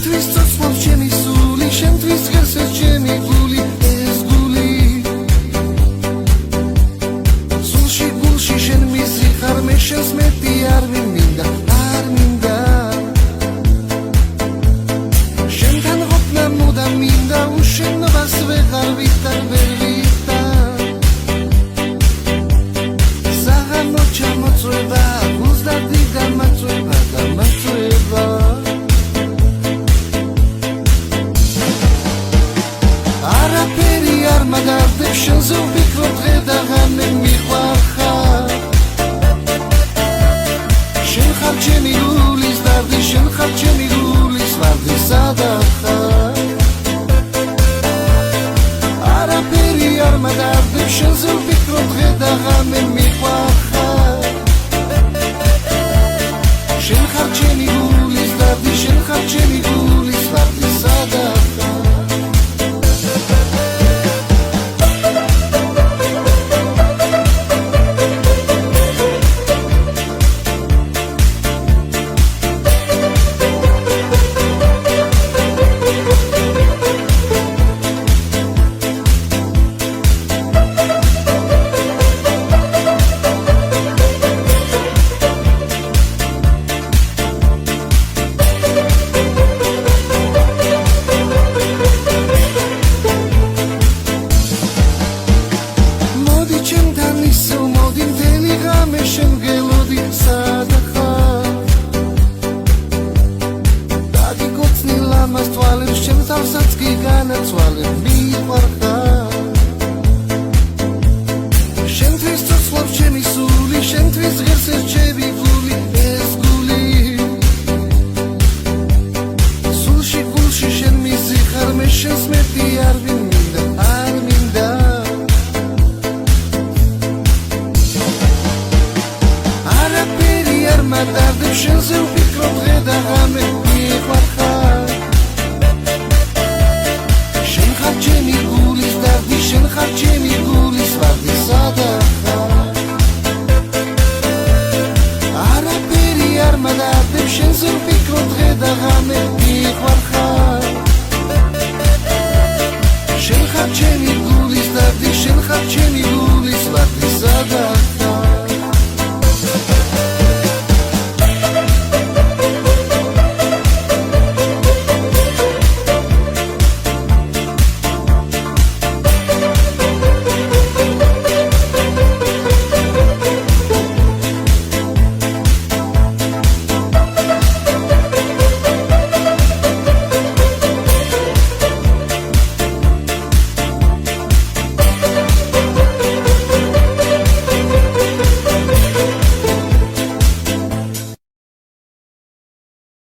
შენთვის ცოცხლობს ჩემი სული, შენთვის ღერს ეს ჩემი გული, ეს გული სულში გულში შენ მიზიხარ, მე შენს მეტი არ მინდა, არ მინდა შენთან ყოფნა მუდამ მინდა, უშენობას ვეღარ ვიტან, ვერ ვიტან საღამო ჩამოწვევა, გულს დადიდა მაწვევა და მაწვევა არაფერი არ მაგარდებ, შენზე ვფიქრობ დღე და ღამე მიყვარხარ შენ ხარ ჩემი გულის დარდი, შენ ხარ ჩემი გულის ვარდი, სადაც ხარ არაფერი არ მაგარდებ, შენზე ვფიქრობ დღე და ღამე მიყვარხარ შენ ხარ ჩემი გულის დარდი, შენ ხარ ჩემი გულის ვარდი, სადაც ხარ შენ გელოდი, სადაც ხარ დაგიკოცნილ ამას თვალებს, შენ თავსაც კი განაცვალებ, მიყვარხარ შენთვის ცოცხლობს ჩემი სული, შენთვის ღერს ეს ჩემი გული, ეს გული სულში გულში შენ მიზიხარ, მე შენს მეტი არ მინდა, არ მინდა მადარდებ, შენზე ვფიქრობ დღე და ღამე მიყვარხარ შენ ხარ ჩემი გულის დარდი, შენ ხარ ჩემი გულის ვარდი, სადაც ხარ არაფერი არ მადარდებ, შენზე ვფიქრობ დღე და ღამე მიყვარხარ